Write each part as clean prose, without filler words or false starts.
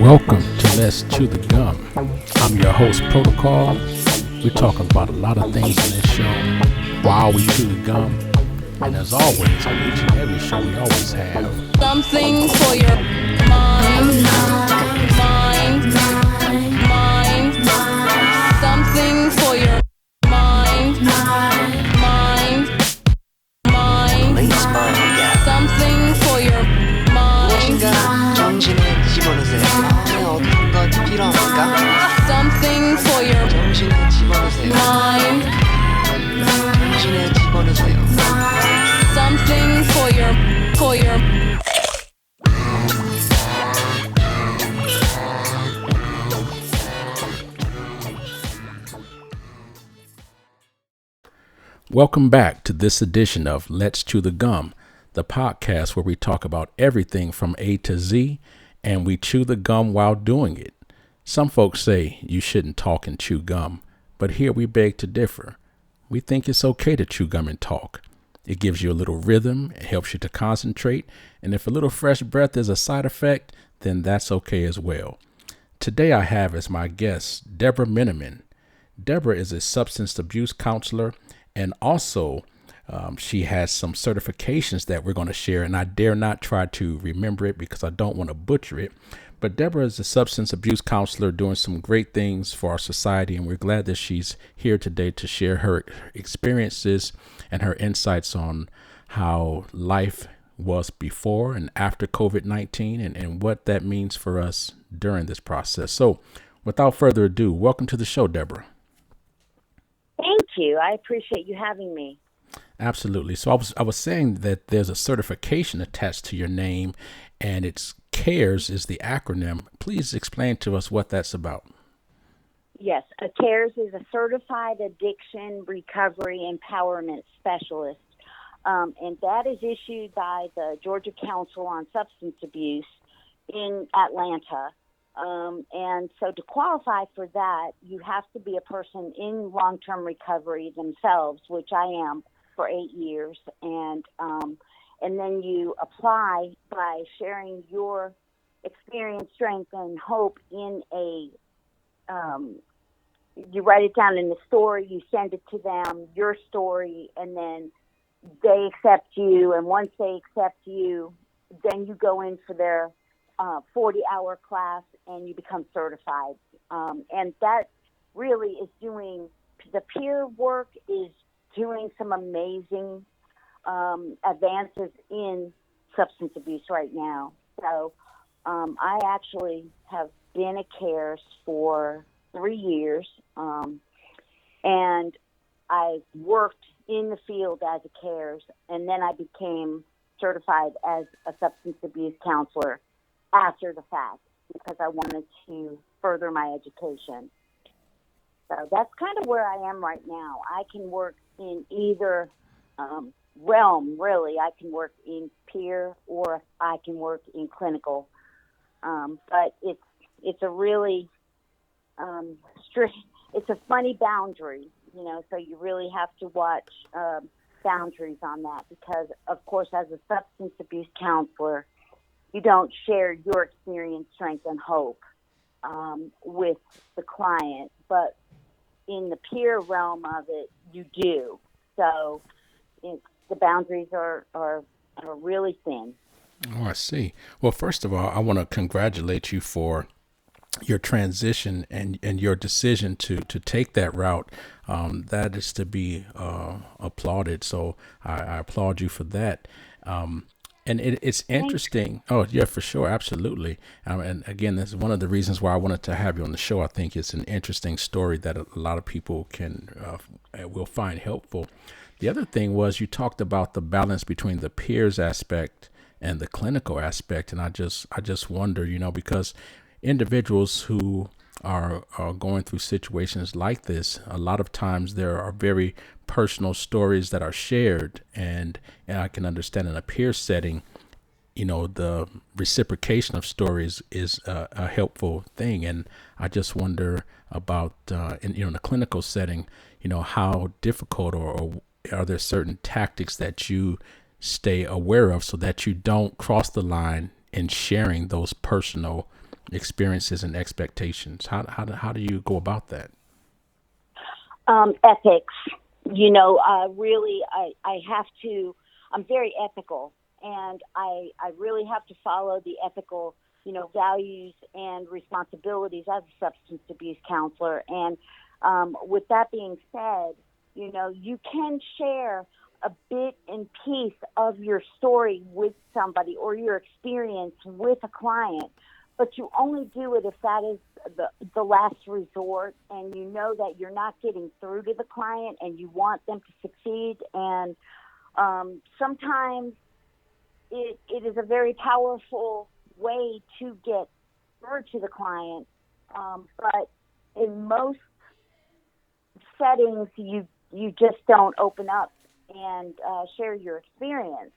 Welcome to Let's Chew the Gum. I'm your host, Protocol. We're talking about a lot of things in this show while we chew the gum. And as always, on each and every show, we always have something for your mind, something for your mind, something for your mind, 정신을 집어넣으세요. 안에 어떤 것이 필요합니까? something for your 정신을 집어넣으세요. mind, 정신을 집어넣으세요. something for your Welcome back to this edition of Let's Chew the Gum, the podcast where we talk about everything from A to Z, and we chew the gum while doing it. Some folks say you shouldn't talk and chew gum, but here we beg to differ. We think it's okay to chew gum and talk. It gives you a little rhythm, it helps you to concentrate, and if a little fresh breath is a side effect, then that's okay as well. Today I have as my guest Deborah Miniman. Deborah is a substance abuse counselor, and also she has some certifications that we're going to share, and I dare not try to remember it because I don't want to butcher it. But Deborah is a substance abuse counselor doing some great things for our society, and we're glad that she's here today to share her experiences and her insights on how life was before and after COVID-19 and what that means for us during this process. So without further ado, welcome to the show, Deborah. Thank you. I appreciate you having me. Absolutely. So I was saying that there's a certification attached to your name, and it's CARES is the acronym. Please explain to us what that's about. Yes, a CARES is a Certified Addiction Recovery Empowerment Specialist, and that is issued by the Georgia Council on Substance Abuse in Atlanta. And so to qualify for that, you have to be a person in long-term recovery themselves, which I am for 8 years. And then you apply by sharing your experience, strength, and hope in you write it down in the story, you send it to them, your story, and then they accept you. And once they accept you, then you go in for their 40-hour class and you become certified. And that really is doing, the peer work is doing some amazing advances in substance abuse right now. So I actually have been a CARES for 3 years, and I worked in the field as a CARES, and then I became certified as a substance abuse counselor after the fact because I wanted to further my education. So that's kind of where I am right now. I can work in either realm, really. I can work in peer or I can work in clinical. But it's a really it's a funny boundary, so you really have to watch boundaries on that because, of course, as a substance abuse counselor, you don't share your experience, strength, and hope with the client, but in the peer realm of it, you do. So the boundaries are really thin. Oh, I see. Well, first of all, I want to congratulate you for your transition and your decision to take that route. That is to be applauded. So I applaud you for that. And it's interesting. Oh, yeah, for sure. Absolutely. And again, this is one of the reasons why I wanted to have you on the show. I think it's an interesting story that a lot of people will find helpful. The other thing was you talked about the balance between the peers aspect and the clinical aspect. And I just wonder, because individuals who are going through situations like this, a lot of times there are very personal stories that are shared, and I can understand in a peer setting, the reciprocation of stories is a helpful thing. And I just wonder about in the clinical setting, how difficult or are there certain tactics that you stay aware of so that you don't cross the line in sharing those personal experiences and expectations? How do you go about that? Ethics. Really, I have to. I'm very ethical, and I really have to follow the ethical, values and responsibilities as a substance abuse counselor. And with that being said, you can share a bit and piece of your story with somebody or your experience with a client, but you only do it if that is the last resort, and you know that you're not getting through to the client and you want them to succeed. And sometimes it is a very powerful way to get through to the client, but in most settings you just don't open up and share your experience.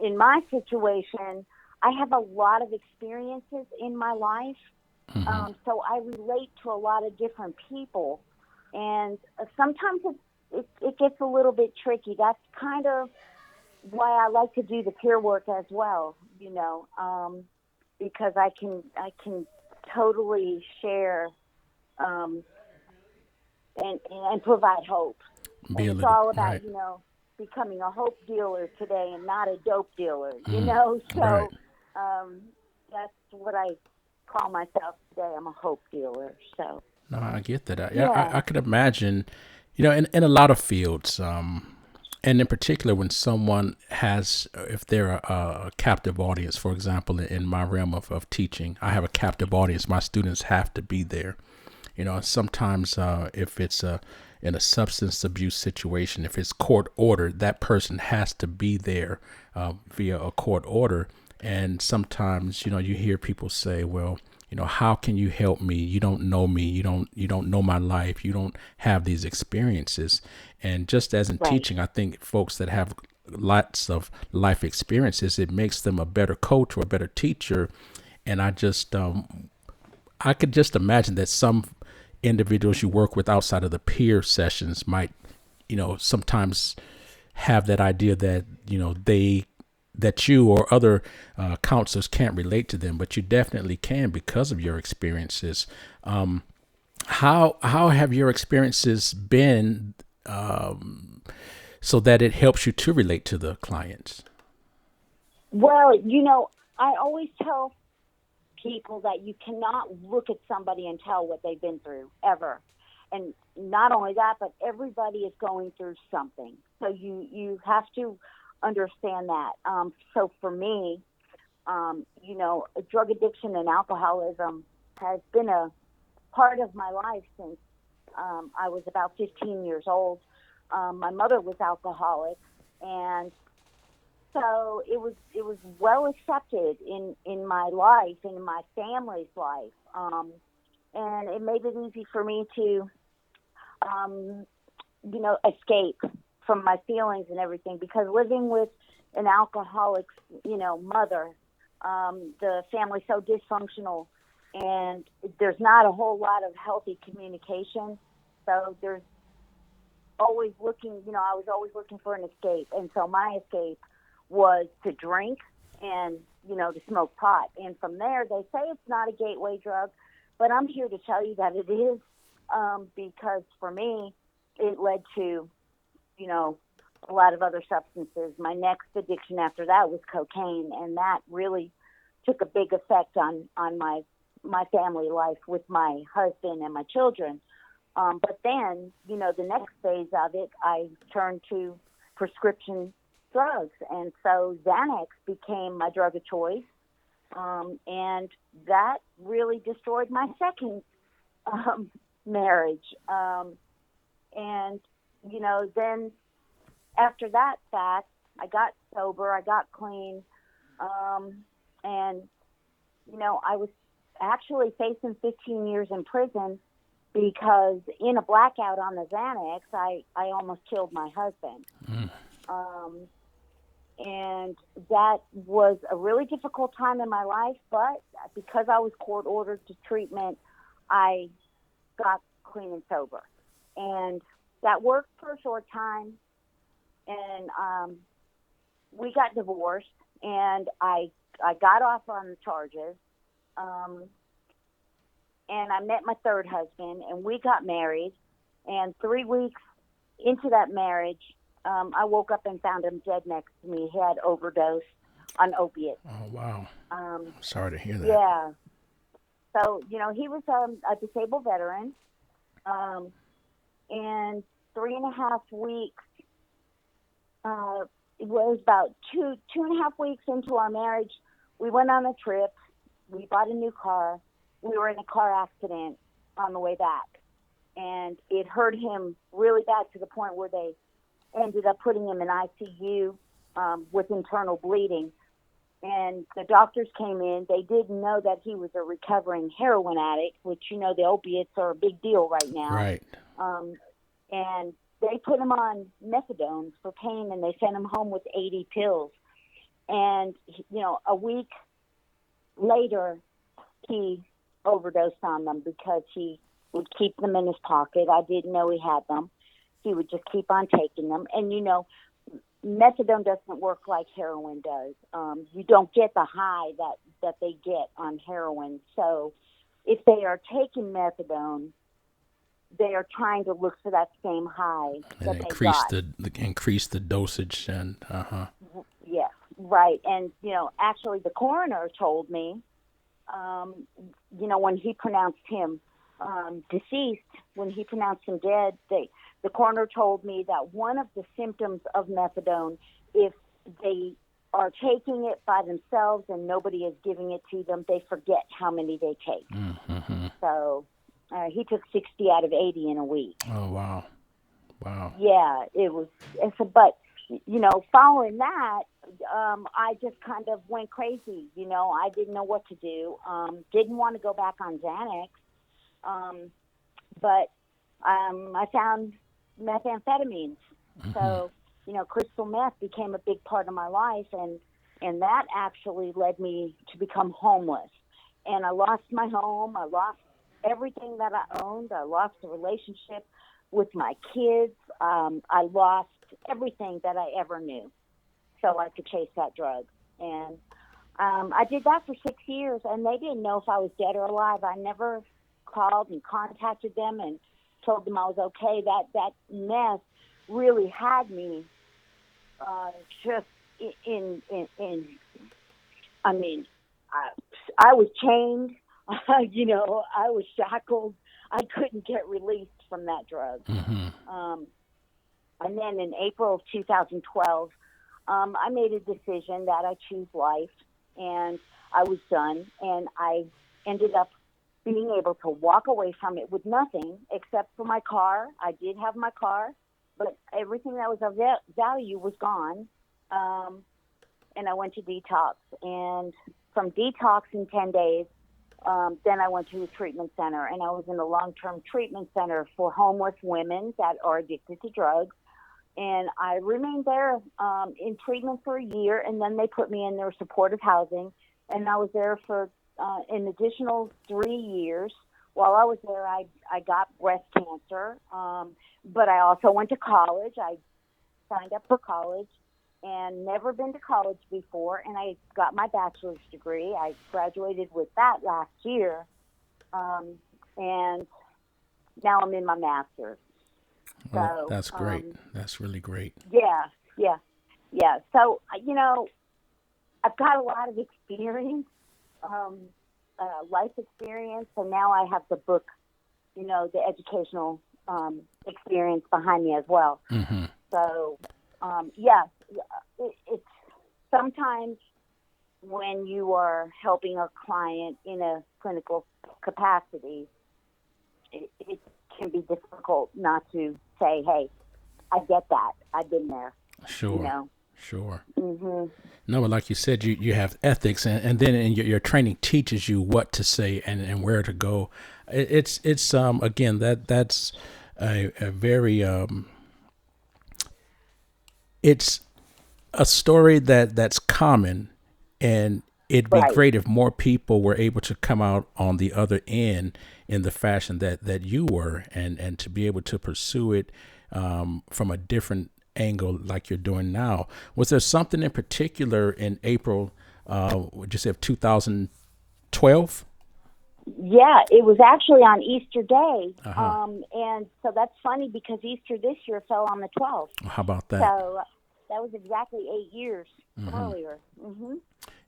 In my situation, I have a lot of experiences in my life, so I relate to a lot of different people, and sometimes it gets a little bit tricky. That's kind of why I like to do the peer work as well, because I can totally share and provide hope. And it's all about, right. Becoming a hope dealer today and not a dope dealer, So Right. That's what I call myself today. I'm a hope dealer. So, No, I get that. yeah. I could imagine, in a lot of fields, and in particular when someone has, if they're a captive audience, for example, in my realm of teaching, I have a captive audience. My students have to be there. Sometimes if it's in a substance abuse situation, if it's court ordered, that person has to be there via a court order. And sometimes, you hear people say, well, how can you help me? You don't know me. You don't know my life. You don't have these experiences. And just as in Right. teaching, I think folks that have lots of life experiences, it makes them a better coach or a better teacher. And I could just imagine that some individuals you work with outside of the peer sessions might, sometimes have that idea that, that you or other counselors can't relate to them, but you definitely can because of your experiences. How have your experiences been, so that it helps you to relate to the clients? Well, I always tell people that you cannot look at somebody and tell what they've been through ever. And not only that, but everybody is going through something. So you have to understand that. So for me, drug addiction and alcoholism has been a part of my life since I was about 15 years old. My mother was alcoholic, and so it was well accepted in my life and in my family's life, and it made it easy for me to escape from my feelings and everything, because living with an alcoholic mother, the family's so dysfunctional, and there's not a whole lot of healthy communication, so there's always looking, I was always looking for an escape, and so my escape was to drink and, to smoke pot. And from there, they say it's not a gateway drug, but I'm here to tell you that it is, because for me, it led to, a lot of other substances. My next addiction after that was cocaine, and that really took a big effect on my family life with my husband and my children. But then, the next phase of it, I turned to prescription drugs. And so Xanax became my drug of choice. And that really destroyed my second marriage. And, then after that fact, I got sober, I got clean. And, I was actually facing 15 years in prison because in a blackout on the Xanax, I almost killed my husband. And that was a really difficult time in my life, but because I was court ordered to treatment, I got clean and sober. And that worked for a short time, and we got divorced, and I I got off on the charges, and I met my third husband, and we got married. And 3 weeks into that marriage, I woke up and found him dead next to me. He had overdosed on opiates. Oh, wow. Sorry to hear that. Yeah. So, he was a disabled veteran. And 3.5 weeks, it was about 2.5 weeks into our marriage, we went on a trip. We bought a new car. We were in a car accident on the way back. And it hurt him really bad to the point where they ended up putting him in ICU with internal bleeding. And the doctors came in. They didn't know that he was a recovering heroin addict, which, the opiates are a big deal right now. Right. And they put him on methadone for pain, and they sent him home with 80 pills. And, a week later, he overdosed on them because he would keep them in his pocket. I didn't know he had them. He would just keep on taking them. And, methadone doesn't work like heroin does. You don't get the high that they get on heroin. So if they are taking methadone, they are trying to look for that same high that And they got. increase the dosage and Yes, right. And, actually the coroner told me, when he pronounced him deceased, when he pronounced him dead, the coroner told me that one of the symptoms of methadone, if they are taking it by themselves and nobody is giving it to them, they forget how many they take. Mm-hmm. So he took 60 out of 80 in a week. Oh, wow. Wow. Yeah, it was. But, following that, I just kind of went crazy. I didn't know what to do. Didn't want to go back on Xanax. But I found methamphetamines. Mm-hmm. So, crystal meth became a big part of my life, and that actually led me to become homeless. And I lost my home. I lost everything that I owned. I lost a relationship with my kids. I lost everything that I ever knew so I could chase that drug. And I did that for 6 years, and they didn't know if I was dead or alive. I never called and contacted them and told them I was okay. That mess really had me just in I mean, I was chained. I was shackled. I couldn't get released from that drug. Mm-hmm. And then in April of 2012, I made a decision that I choose life, and I was done. And I ended up being able to walk away from it with nothing except for my car. I did have my car, but everything that was of value was gone. And I went to detox. And from detox in 10 days, then I went to a treatment center, and I was in a long-term treatment center for homeless women that are addicted to drugs. And I remained there in treatment for a year, and then they put me in their supportive housing, and I was there for an additional 3 years. While I was there, I got breast cancer, but I also went to college. I signed up for college and never been to college before, and I got my bachelor's degree. I graduated with that last year, and now I'm in my master's. Well, So, that's great. That's really great. Yeah. So, I've got a lot of experience, life experience, and now I have the book, the educational experience behind me as well. Mm-hmm. So, it's sometimes when you are helping a client in a clinical capacity, it can be difficult not to say, hey, I get that. I've been there. Sure. Sure. Mm-hmm. No, but like you said, you have ethics, and then in your training teaches you what to say and where to go. It's again, that's a very it's a story that's common, and it'd be Right. great if more people were able to come out on the other end in the fashion that you were, and to be able to pursue it from a different angle like you're doing now. Was there something in particular in April would you say of 2012? Yeah, it was actually on Easter Day. Uh-huh. And so that's funny because Easter this year fell on the 12th. How about that? So that was exactly 8 years earlier.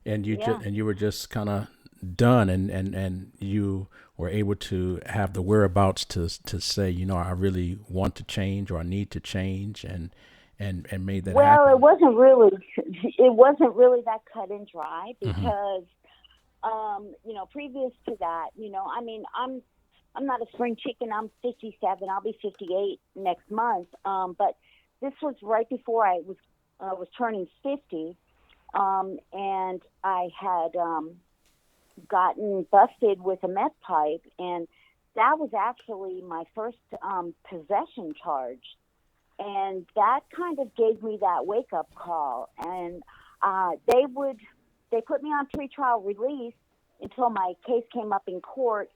And you Yeah. and you were just kind of done, and you were able to have the whereabouts to say, you know, I really want to change, or I need to change, and made that Well, happen. it wasn't really that cut and dry because, you know, previous to that, you know, I mean, I'm not a spring chicken. I'm 57. I'll be 58 next month. But this was right before I was turning 50, and I had gotten busted with a meth pipe, and that was actually my first possession charge. And that kind of gave me that wake-up call. And they put me on pretrial release until my case came up in court,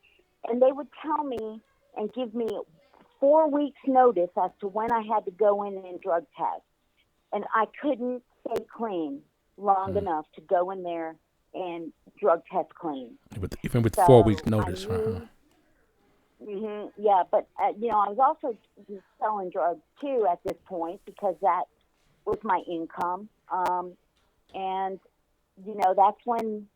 and they would tell me and give me 4 weeks notice as to when I had to go in and drug test. And I couldn't stay clean long enough to go in there and drug test clean. Even with So 4 weeks I notice. knew- Yeah, but you know, I was also just selling drugs too at this point because that was my income. And you know, that's when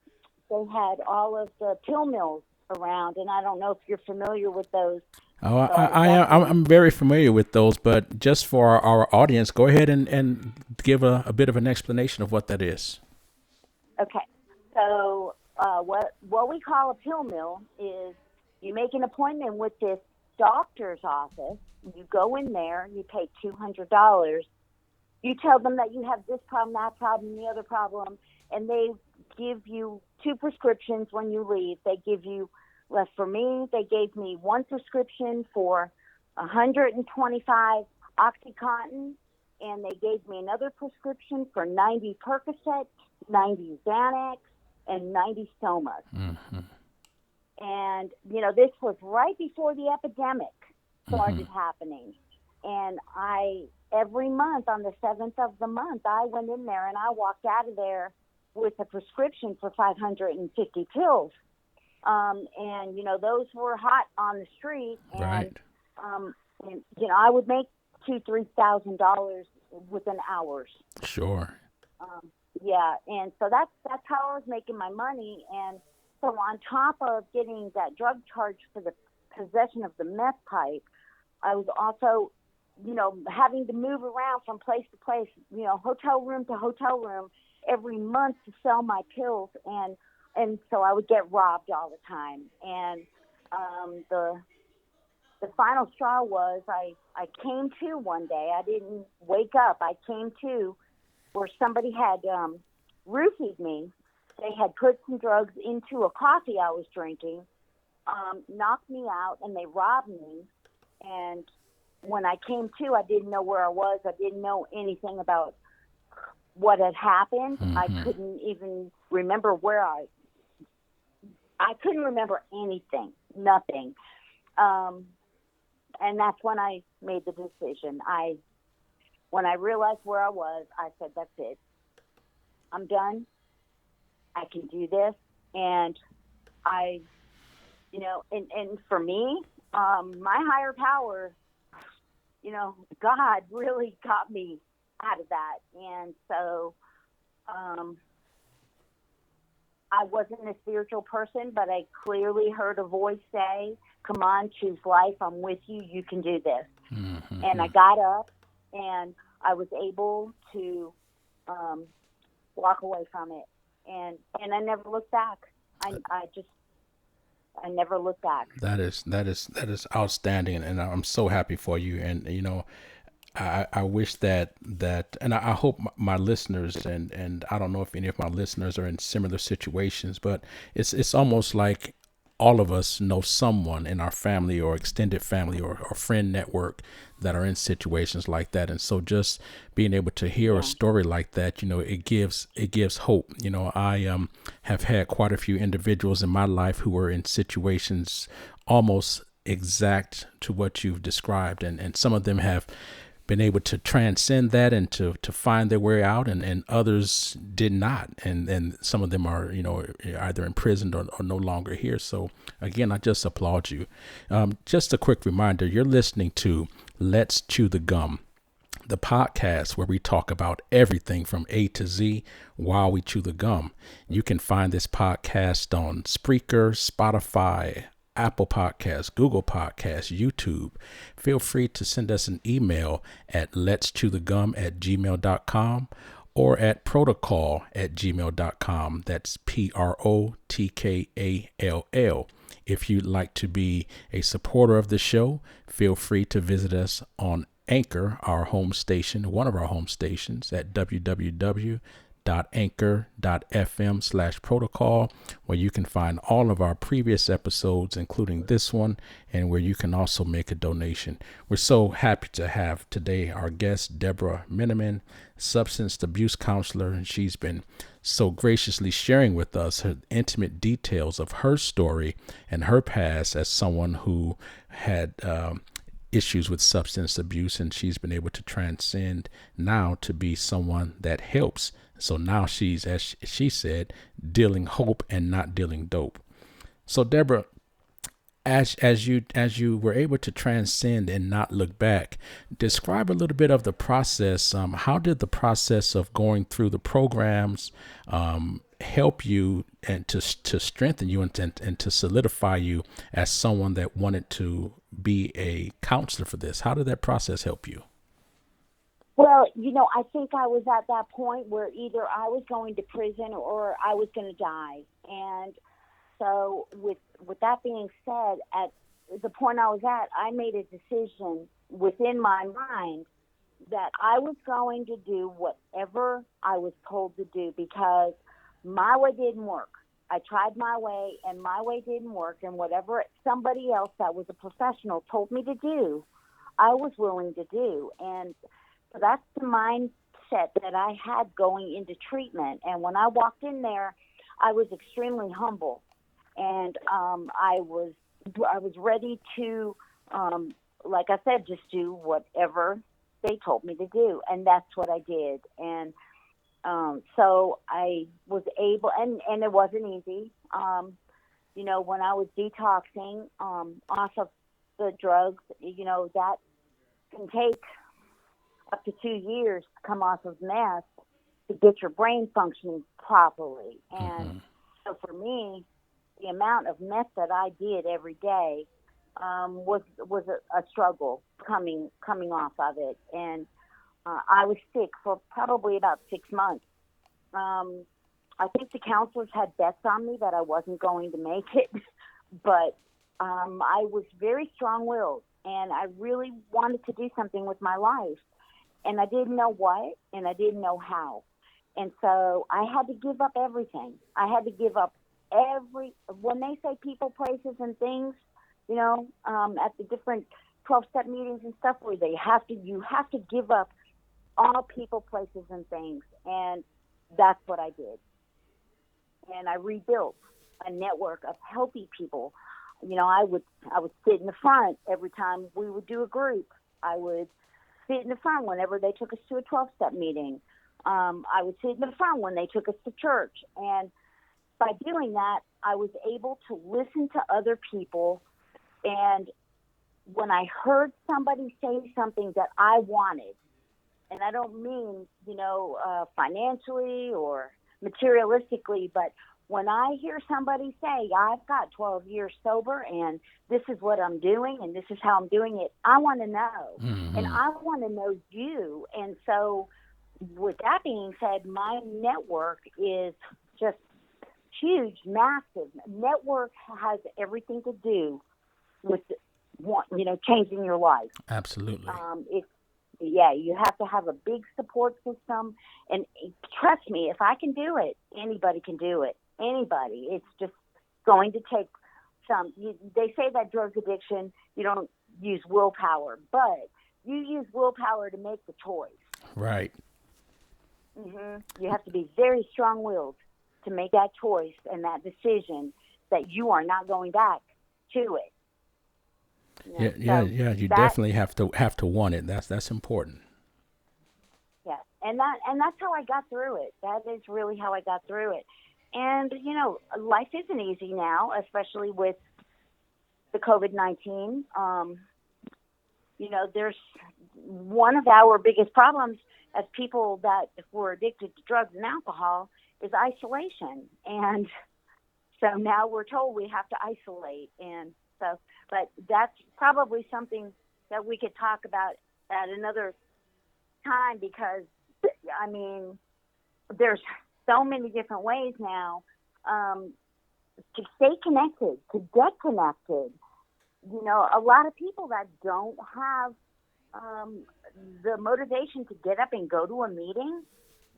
they had all of the pill mills around, and I don't know if you're familiar with those. Oh, I'm very familiar with those, but just for our audience, go ahead and give a bit of an explanation of what that is. Okay, so what we call a pill mill is you make an appointment with this doctor's office. You go in there, you pay $200. You tell them that you have this problem, that problem, the other problem, and they give you 2 prescriptions when you leave. They give you, well, for me, they gave me 1 prescription for 125 OxyContin, and they gave me another prescription for 90 Percocet, 90 Xanax, and 90 Somas. And, you know, this was right before the epidemic started happening. And every month on the 7th of the month, I went in there and I walked out of there with a prescription for 550 pills. And, you know, those were hot on the street. And, Right. and you know, I would make $2,000-$3,000 within hours. Sure. Yeah, and so that's how I was making my money. And so on top of getting that drug charge for the possession of the meth pipe, I was also, you know, having to move around from place to place, you know, hotel room to hotel room every month to sell my pills. And so I would get robbed all the time. And the final straw was I came to one day. I didn't wake up. I came to where somebody had roofied me. They had put some drugs into a coffee I was drinking, knocked me out, and they robbed me. And when I came to, I didn't know where I was. I didn't know anything about what had happened. I couldn't even remember where I couldn't remember anything, nothing. And that's when I made the decision. When I realized where I was, I said, that's it. I'm done. I can do this. And you know, and for me, my higher power, you know, God really got me out of that. And so I wasn't a spiritual person, but I clearly heard a voice say, come on, choose life. I'm with you. You can do this. And I got up and I was able to walk away from it. And I never looked back. I never looked back. That is outstanding, and I'm so happy for you. And you know, I wish that and I hope my listeners, and I don't know if any of my listeners are in similar situations, but it's almost like all of us know someone in our family or extended family or friend network that are in situations like that. And so just being able to hear a story like that, you know, it gives hope. You know, I have had quite a few individuals in my life who were in situations almost exact to what you've described. And some of them have been able to transcend that and to find their way out, and others did not. And some of them are, either imprisoned or no longer here. So again, I just applaud you. Just a quick reminder, you're listening to Let's Chew the Gum, the podcast where we talk about everything from A to Z while we chew the gum. You can find this podcast on Spreaker, Spotify, Apple Podcasts, Google Podcasts, YouTube. Feel free to send us an email at letschewthegum@gmail.com or at protocol@gmail.com. That's PROTKALL. If you'd like to be a supporter of the show, feel free to visit us on Anchor, our home station, one of our home stations, at www.anchor.fm/protocol, where you can find all of our previous episodes, including this one, and where you can also make a donation. We're so happy to have today our guest, Deborah Miniman, substance abuse counselor, and she's been so graciously sharing with us her intimate details of her story and her past as someone who had issues with substance abuse, and she's been able to transcend now to be someone that helps. So now she's, as she said, dealing hope and not dealing dope. So Deborah, as you were able to transcend and not look back, describe a little bit of the process. How did the process of going through the programs help you and to strengthen you and to solidify you as someone that wanted to be a counselor for this? How did that process help you? Well, I think I was at that point where either I was going to prison or I was going to die. And so with that being said, at the point I was at, I made a decision within my mind that I was going to do whatever I was told to do, because my way didn't work. I tried my way, and my way didn't work. And whatever somebody else that was a professional told me to do, I was willing to do. And so that's the mindset that I had going into treatment. And when I walked in there, I was extremely humble, and I was ready to, like I said, just do whatever they told me to do, and that's what I did. And so I was able, and it wasn't easy. When I was detoxing off of the drugs, that can take up to 2 years to come off of meth to get your brain functioning properly. And so for me, the amount of meth that I did every day was a struggle coming off of it. And I was sick for probably about 6 months. I think the counselors had bets on me that I wasn't going to make it, but I was very strong-willed, and I really wanted to do something with my life, and I didn't know what, and I didn't know how. And so I had to give up everything. I had to give up when they say people, places, and things, at the different 12-step meetings and stuff, where you have to give up all people, places, and things. And that's what I did. And I rebuilt a network of healthy people. I would sit in the front every time we would do a group. I would sit in the front whenever they took us to a 12-step meeting. I would sit in the front when they took us to church. And by doing that, I was able to listen to other people. And when I heard somebody say something that I wanted, and I don't mean, financially or materialistically, but when I hear somebody say, I've got 12 years sober and this is what I'm doing and this is how I'm doing it, I want to know. And I want to know you. And so with that being said, my network is just huge, massive. Network has everything to do with, changing your life. Absolutely. You have to have a big support system. And trust me, if I can do it, anybody can do it. Anybody. It's just going to take some. They say that drug addiction, you don't use willpower, but you use willpower to make the choice. Right. You have to be very strong-willed to make that choice and that decision that you are not going back to it. Yeah. You that, definitely have to want it. That's important. yeah, and that's how I got through it. That is really how I got through it. And life isn't easy now, especially with the COVID-19. There's one of our biggest problems as people that were addicted to drugs and alcohol is isolation. And so now we're told we have to isolate. And so, but that's probably something that we could talk about at another time because, I mean, there's so many different ways now to stay connected, to get connected. A lot of people that don't have the motivation to get up and go to a meeting,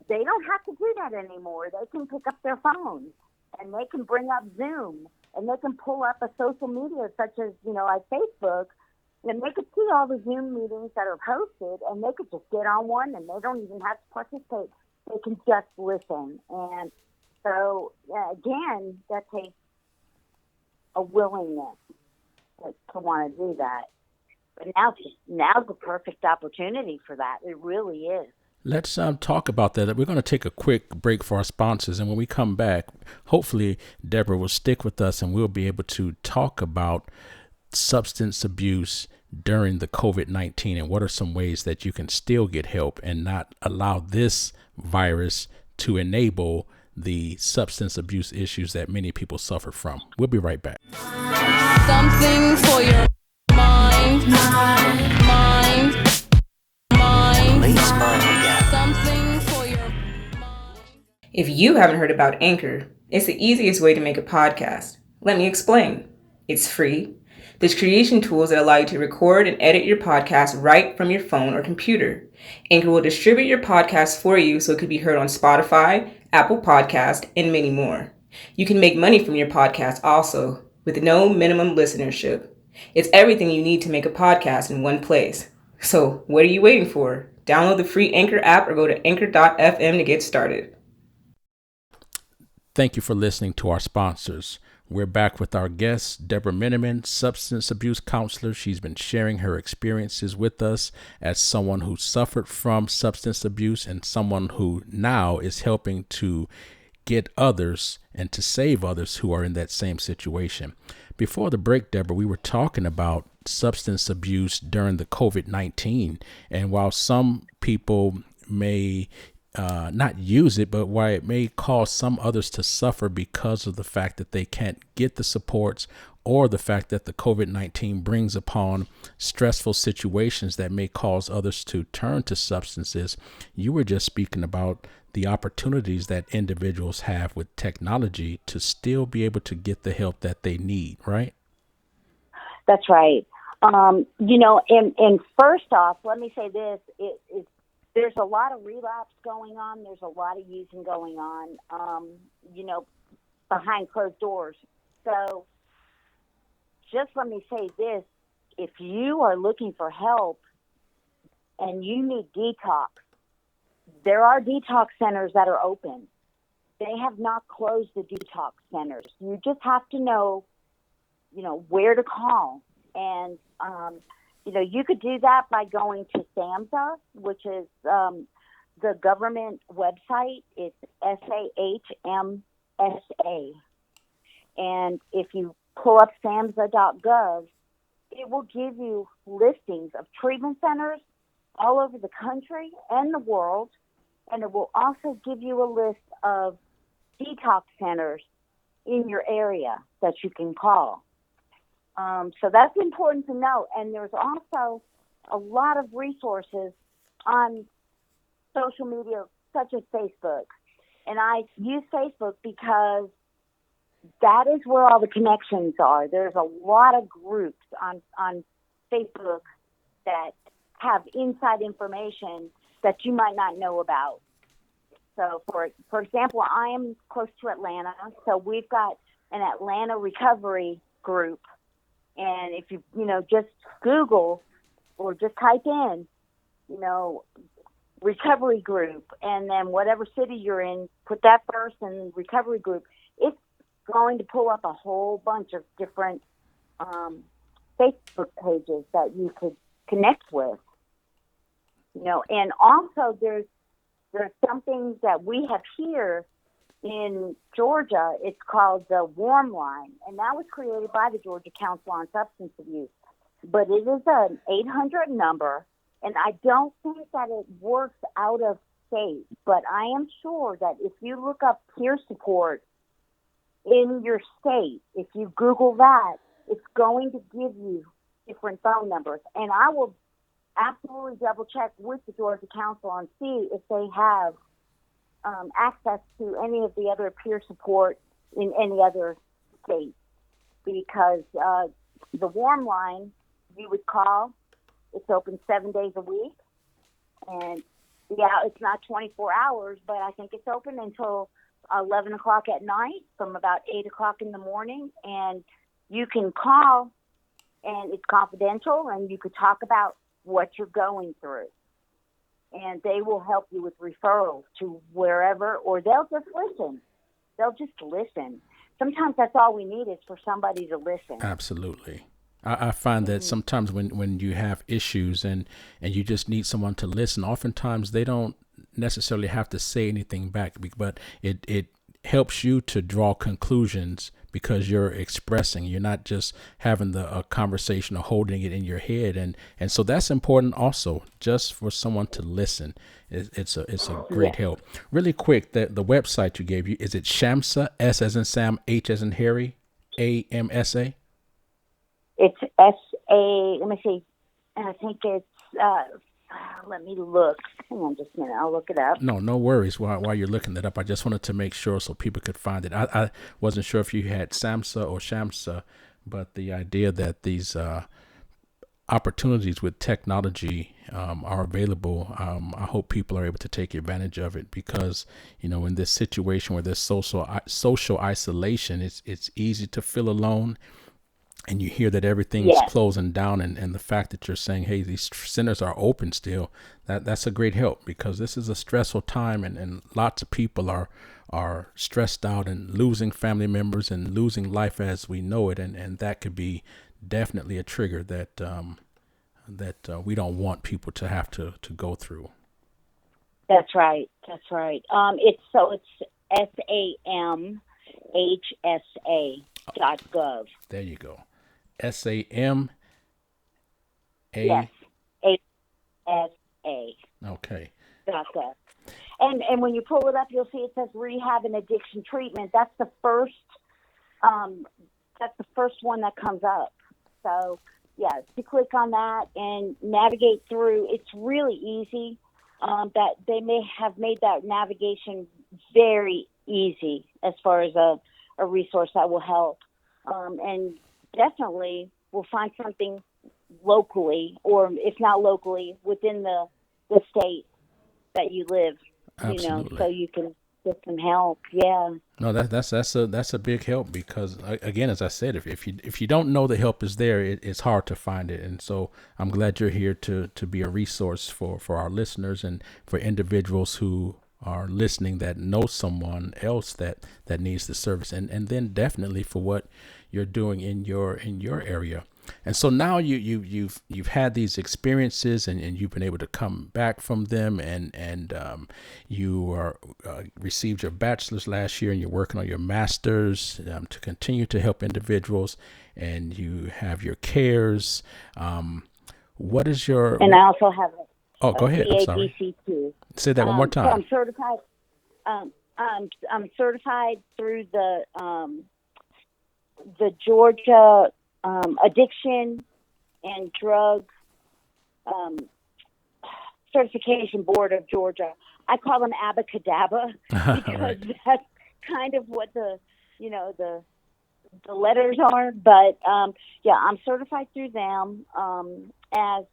they don't have to do that anymore. They can pick up their phone and they can bring up Zoom and they can pull up a social media such as, like Facebook, and they could see all the Zoom meetings that are posted and they could just get on one and they don't even have to participate. They can just listen. And so, again, that takes a willingness to want to do that. But now's the perfect opportunity for that. It really is. Let's talk about that. We're going to take a quick break for our sponsors. And when we come back, hopefully Deborah will stick with us and we'll be able to talk about substance abuse during the COVID-19 and what are some ways that you can still get help and not allow this virus to enable the substance abuse issues that many people suffer from. We'll be right back. Something for your mind. Late smile gap. Something for your mind. If you haven't heard about Anchor, it's the easiest way to make a podcast. Let me explain. It's free. There's creation tools that allow you to record and edit your podcast right from your phone or computer. Anchor will distribute your podcast for you so it could be heard on Spotify, Apple Podcast, and many more. You can make money from your podcast also with no minimum listenership. It's everything you need to make a podcast in one place. So what are you waiting for? Download the free Anchor app or go to anchor.fm to get started. Thank you for listening to our sponsors. We're back with our guest, Deborah Miniman, substance abuse counselor. She's been sharing her experiences with us as someone who suffered from substance abuse and someone who now is helping to get others and to save others who are in that same situation. Before the break, Deborah, we were talking about substance abuse during the COVID-19. And while some people may not use it, but why it may cause some others to suffer because of the fact that they can't get the supports or the fact that the COVID-19 brings upon stressful situations that may cause others to turn to substances. You were just speaking about the opportunities that individuals have with technology to still be able to get the help that they need, right? That's right. And first off, let me say this, there's a lot of relapse going on. There's a lot of using going on, behind closed doors. So just let me say this. If you are looking for help and you need detox, there are detox centers that are open. They have not closed the detox centers. You just have to know, where to call. And, you could do that by going to SAMHSA, which is the government website. It's SAHMSA. And if you pull up SAMHSA.gov, it will give you listings of treatment centers all over the country and the world. And it will also give you a list of detox centers in your area that you can call. So that's important to know. And there's also a lot of resources on social media, such as Facebook. And I use Facebook because that is where all the connections are. There's a lot of groups on Facebook that have inside information that you might not know about. So, for example, I am close to Atlanta, so we've got an Atlanta recovery group. And if you, just Google or just type in, recovery group, and then whatever city you're in, put that first and recovery group, it's going to pull up a whole bunch of different Facebook pages that you could connect with. And also there's something that we have here in Georgia. It's called the Warm Line, and that was created by the Georgia Council on Substance Abuse. But it is an 800 number, and I don't think that it works out of state, but I am sure that if you look up peer support in your state, if you Google that, it's going to give you different phone numbers. And I will absolutely double check with the Georgia Council and see if they have access to any of the other peer support in any other state, because the Warm Line, you would call. It's open 7 days a week, and it's not 24 hours, but I think it's open until 11 o'clock at night from about 8 o'clock in the morning, and you can call, and it's confidential, and you could talk about what you're going through. And they will help you with referrals to wherever, or they'll just listen. They'll just listen. Sometimes that's all we need is for somebody to listen. Absolutely. I find that sometimes when you have issues and you just need someone to listen, oftentimes they don't necessarily have to say anything back, but it helps you to draw conclusions because you're expressing. You're not just having a conversation or holding it in your head, and so that's important also, just for someone to listen. It's a great help. Really quick, the website you gave, is it SHAMSA, S as in Sam, H as in Harry, AMSA? It's S-A, let me see, I think it's, let me look. Hang on just a minute, I'll look it up. No worries. While you're looking that up, I just wanted to make sure so people could find it. I wasn't sure if you had SAMSA or SHAMSA, but the idea that these opportunities with technology are available, I hope people are able to take advantage of it, because, in this situation where there's social isolation, it's easy to feel alone. And you hear that everything's closing down, and the fact that you're saying, hey, these centers are open still, that's a great help, because this is a stressful time, and lots of people are stressed out and losing family members and losing life as we know it, and that could be definitely a trigger that we don't want people to have to go through. That's right. It's SAMHSA.gov. There you go. SAMA. Yes, HSA. Okay. .gov. And when you pull it up, you'll see it says rehab and addiction treatment. That's the first one that comes up. So if you click on that and navigate through, it's really easy. That they may have made that navigation very easy as far as a resource that will help. And definitely we'll find something locally, or if not locally, within the state that you live. Absolutely. So you can get some help. Yeah. No, that's a big help, because again, as I said, if you don't know the help is there, it's hard to find it. And so I'm glad you're here to be a resource for our listeners and for individuals who are listening that know someone else that needs the service, and then definitely for what you're doing in your area. And so now you've had these experiences, and you've been able to come back from them, and you are received your bachelor's last year, and you're working on your master's to continue to help individuals, and you have your cares. What is your? And I also have go ahead. I'm sorry. CABC2. Say that one more time. So I'm certified. I'm certified through the Georgia Addiction and Drug Certification Board of Georgia. I call them Abacadabra because Right. that's kind of what the letters are. But I'm certified through them as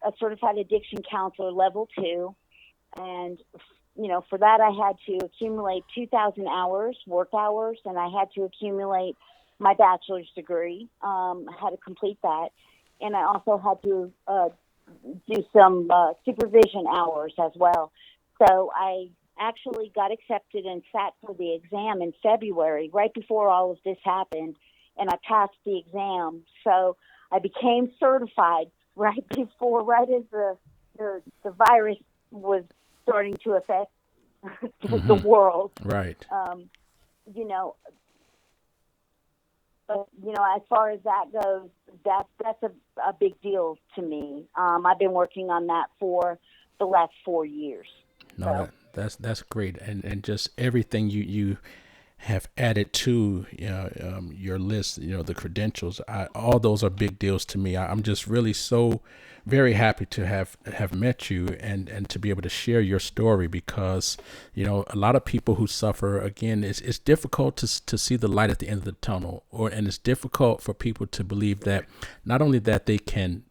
a certified addiction counselor level 2, and for that I had to accumulate 2,000 hours, work hours, and I had to accumulate my bachelor's degree. I had to complete that, and I also had to do some supervision hours as well. So I actually got accepted and sat for the exam in February, right before all of this happened, and I passed the exam. So I became certified right as the virus was starting to affect the world. Right. You know, but as far as that goes, that's a big deal to me. I've been working on that for the last 4 years. No, that's great, and just everything you have added to your list, the credentials, all those are big deals to me. I'm just really so very happy to have met you and to be able to share your story, because a lot of people who suffer, again, it's difficult to see the light at the end of the tunnel, and it's difficult for people to believe that not only that they can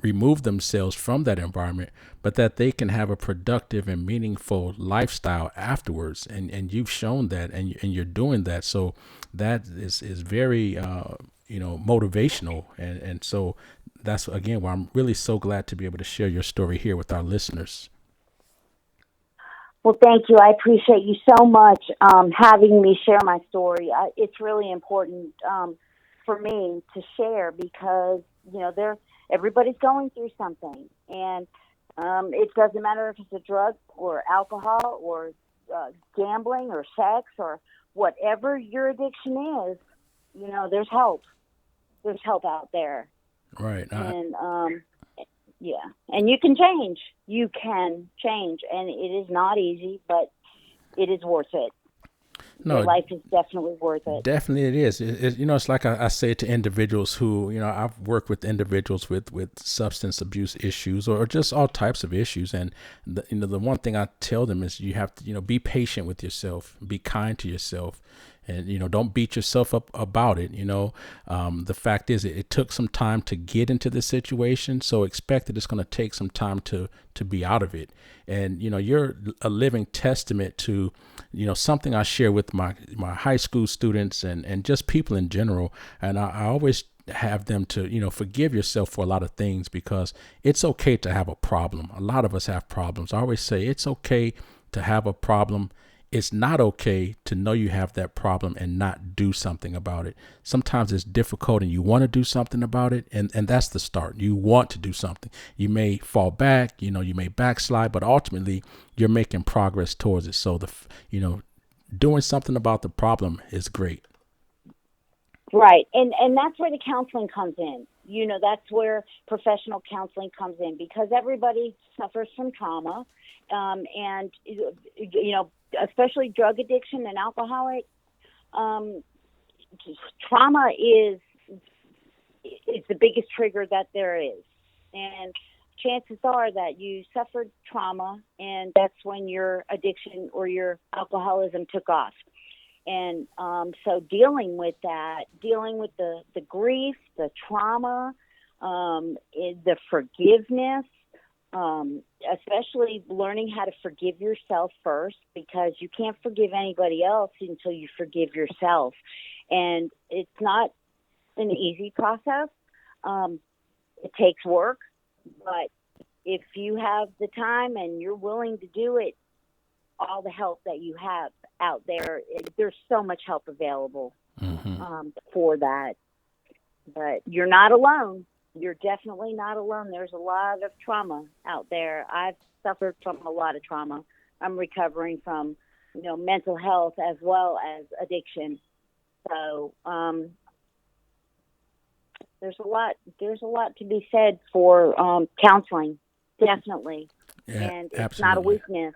remove themselves from that environment, but that they can have a productive and meaningful lifestyle afterwards. And you've shown that, and you're doing that. So that is very, motivational. And so that's, again, why I'm really so glad to be able to share your story here with our listeners. Well, thank you. I appreciate you so much having me share my story. It's really important for me to share, because, everybody's going through something, and it doesn't matter if it's a drug or alcohol or gambling or sex or whatever your addiction is. There's help. There's help out there. Right. And yeah, and you can change. You can change, and it is not easy, but it is worth it. No, your life is definitely worth it. Definitely it is. It's like I say to individuals who, I've worked with individuals with substance abuse issues or just all types of issues. And, the one thing I tell them is you have to, be patient with yourself, be kind to yourself, and, don't beat yourself up about it. The fact is it took some time to get into this situation. So expect that it's going to take some time to be out of it. And, you're a living testament to, something I share with my high school students and just people in general. And I always have them to, forgive yourself for a lot of things, because it's okay to have a problem. A lot of us have problems. I always say it's okay to have a problem. It's not okay to know you have that problem and not do something about it. Sometimes it's difficult and you want to do something about it. And that's the start. You want to do something. You may fall back, you may backslide, but ultimately you're making progress towards it. So doing something about the problem is great. Right. And that's where the counseling comes in. That's where professional counseling comes in, because everybody suffers from trauma. And especially drug addiction and alcoholic, trauma is the biggest trigger that there is. And chances are that you suffered trauma, and that's when your addiction or your alcoholism took off. And so dealing with that, dealing with the grief, the trauma, the forgiveness, especially learning how to forgive yourself first, because you can't forgive anybody else until you forgive yourself. And it's not an easy process. It takes work, but if you have the time and you're willing to do it, all the help that you have out there, there's so much help available for that. But you're not alone. You're definitely not alone. There's a lot of trauma out there. I've suffered from a lot of trauma. I'm recovering from, mental health as well as addiction. So there's a lot to be said for counseling, definitely. Yeah, and it's absolutely. not a weakness.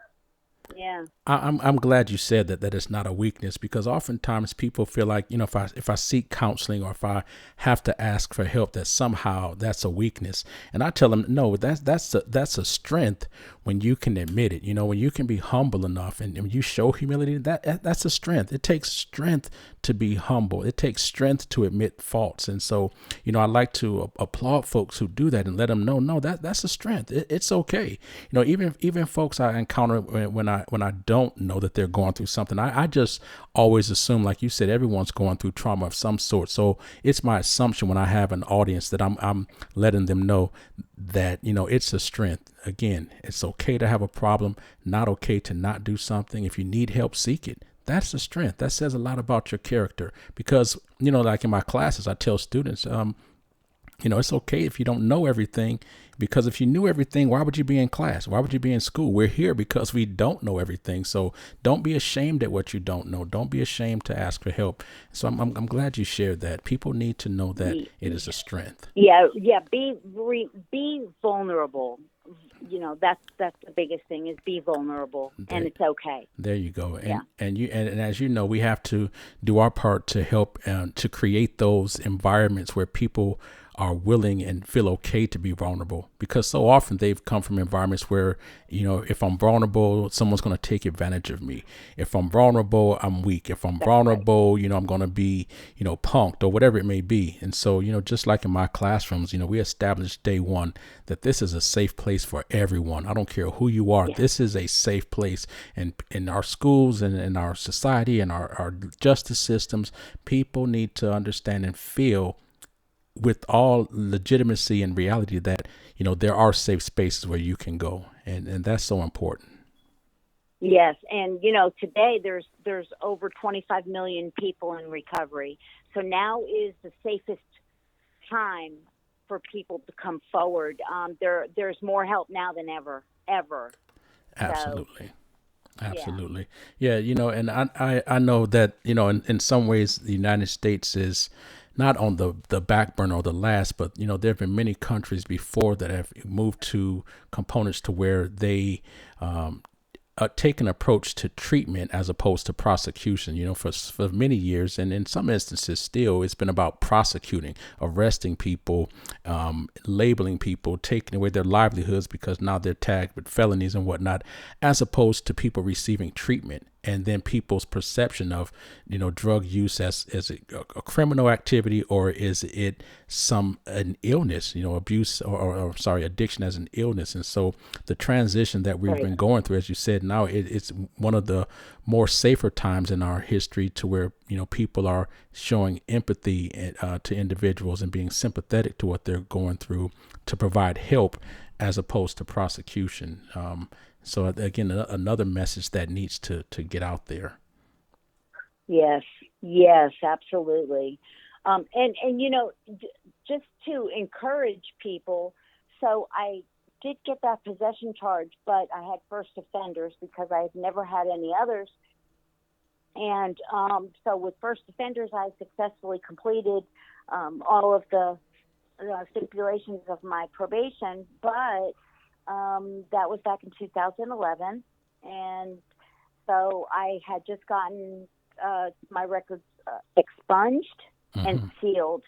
Yeah. I'm glad you said that it's not a weakness, because oftentimes people feel like, if I seek counseling or if I have to ask for help, that somehow that's a weakness. And I tell them, no, that's a strength when you can admit it, when you can be humble enough and when you show humility, that's a strength. It takes strength to be humble. It takes strength to admit faults. And so, I like to applaud folks who do that and let them know, no, that's a strength. It's okay. Even folks I encounter when I don't know that they're going through something, I just always assume, like you said, everyone's going through trauma of some sort. So it's my assumption when I have an audience that I'm letting them know that, it's a strength. Again, it's okay to have a problem, not okay to not do something. If you need help, seek it. That's a strength. That says a lot about your character, because, like in my classes, I tell students, It's okay if you don't know everything, because if you knew everything, why would you be in class? Why would you be in school? We're here because we don't know everything. So don't be ashamed at what you don't know. Don't be ashamed to ask for help. So I'm glad you shared that. People need to know that it is a strength. Yeah. Be vulnerable. That's the biggest thing is be vulnerable, and it's okay. There you go. And as you know, we have to do our part to help to create those environments where people are willing and feel okay to be vulnerable, because so often they've come from environments where, if I'm vulnerable, someone's going to take advantage of me. If I'm vulnerable, I'm weak. If I'm vulnerable, I'm going to be, punked or whatever it may be. And so, just like in my classrooms, we established day one that this is a safe place for everyone. I don't care who you are. Yeah. This is a safe place. And in our schools and in our society and our justice systems, people need to understand and feel with all legitimacy and reality that, there are safe spaces where you can go. And that's so important. Yes. And, today there's over 25 million people in recovery. So now is the safest time for people to come forward. There's more help now than ever. Absolutely. So, absolutely. Yeah. And I know that, in some ways the United States is not on the back burner or the last, but, there have been many countries before that have moved to components to where they take an approach to treatment as opposed to prosecution. For many years, and in some instances still, it's been about prosecuting, arresting people, labeling people, taking away their livelihoods because now they're tagged with felonies and whatnot, as opposed to people receiving treatment. And then people's perception of, drug use as a criminal activity, or is it an illness, abuse or addiction as an illness. And so the transition that we've been going through, as you said, now it's one of the more safer times in our history to where, people are showing empathy to individuals and being sympathetic to what they're going through to provide help as opposed to prosecution. So again, another message that needs to get out there. Yes, absolutely. And just to encourage people. So I did get that possession charge, but I had first offenders because I had never had any others. And so with first offenders, I successfully completed all of the stipulations of my probation, but that was back in 2011, and so I had just gotten my records expunged and sealed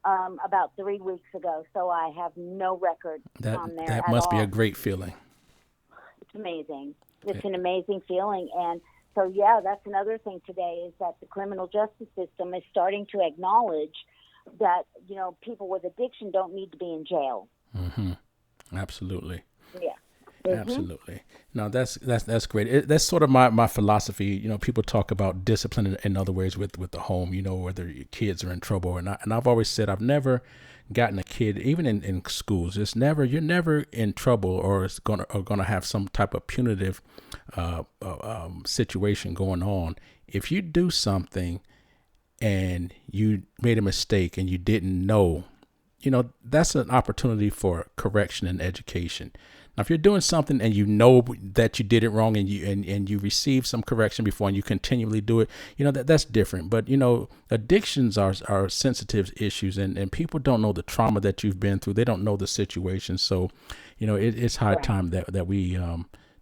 about 3 weeks ago. So I have no record on there. That must be a great feeling. It's amazing. It's an amazing feeling, and so that's another thing today is that the criminal justice system is starting to acknowledge that people with addiction don't need to be in jail. Mm-hmm. Absolutely. Yeah. Mm-hmm. Absolutely. No, that's great. That's sort of my philosophy. People talk about discipline in other ways with the home, whether your kids are in trouble. And I've always said I've never gotten a kid, even in schools, you're never in trouble or it's gonna have some type of punitive situation going on. If you do something and you made a mistake and you didn't know, that's an opportunity for correction and education. Now, if you're doing something and you know that you did it wrong and you receive some correction before and you continually do it, that's different. But, addictions are sensitive issues and people don't know the trauma that you've been through. They don't know the situation. So, it's high time that we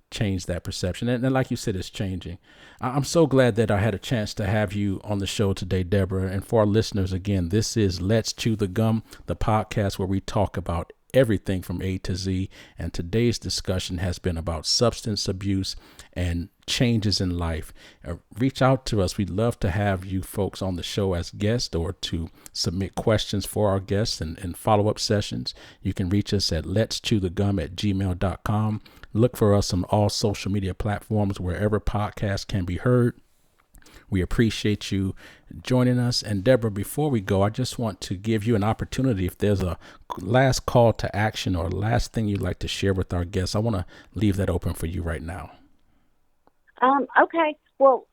change that perception. And like you said, it's changing. I'm so glad that I had a chance to have you on the show today, Deborah. And for our listeners, again, this is Let's Chew the Gum, the podcast where we talk about everything from A to Z. And today's discussion has been about substance abuse and changes in life. Reach out to us. We'd love to have you folks on the show as guests or to submit questions for our guests and follow-up sessions. You can reach us at letschewthegum@gmail.com. Look for us on all social media platforms, wherever podcasts can be heard. We appreciate you joining us. And Deborah, before we go, I just want to give you an opportunity. If there's a last call to action or last thing you'd like to share with our guests, I want to leave that open for you right now. Okay. Well,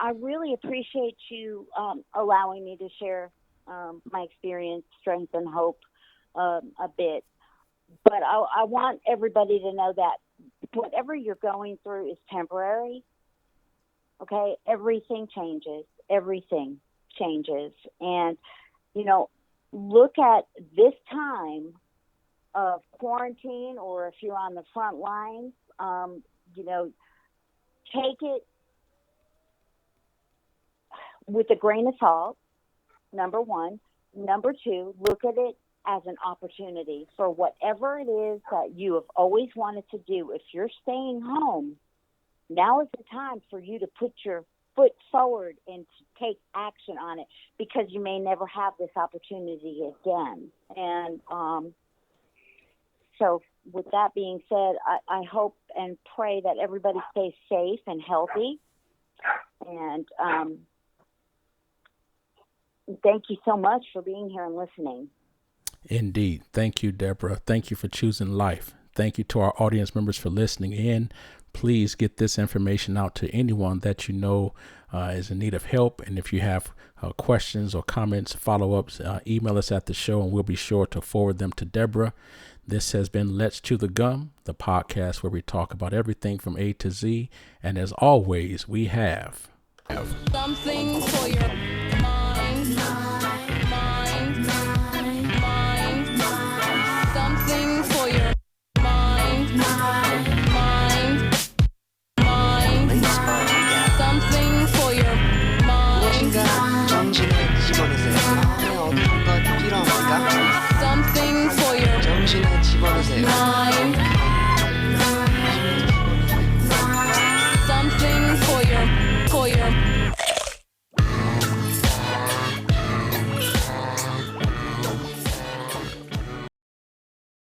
I really appreciate you allowing me to share my experience, strength, and hope a bit. But I want everybody to know that whatever you're going through is temporary. Okay, everything changes. Everything changes, and look at this time of quarantine, or if you're on the front lines, take it with a grain of salt, number one. Number two, look at it as an opportunity for whatever it is that you have always wanted to do. If you're staying home, now is the time for you to put your foot forward and to take action on it, because you may never have this opportunity again. And so with that being said, I hope and pray that everybody stays safe and healthy. And thank you so much for being here and listening. Indeed. Thank you, Deborah. Thank you for choosing life. Thank you to our audience members for listening in. Please get this information out to anyone that you know is in need of help. And if you have questions or comments, follow-ups, email us at the show, and we'll be sure to forward them to Deborah. This has been Let's Chew the Gum, the podcast where we talk about everything from A to Z. And as always, we have Something for your mind. Something for your mind. Ladies mind gap. Something for your mind. 무엇인가 정신을 집어넣으세요. 마음에 어떤 것 필요합니까? Something for your 정신을 집어넣으세요. mind.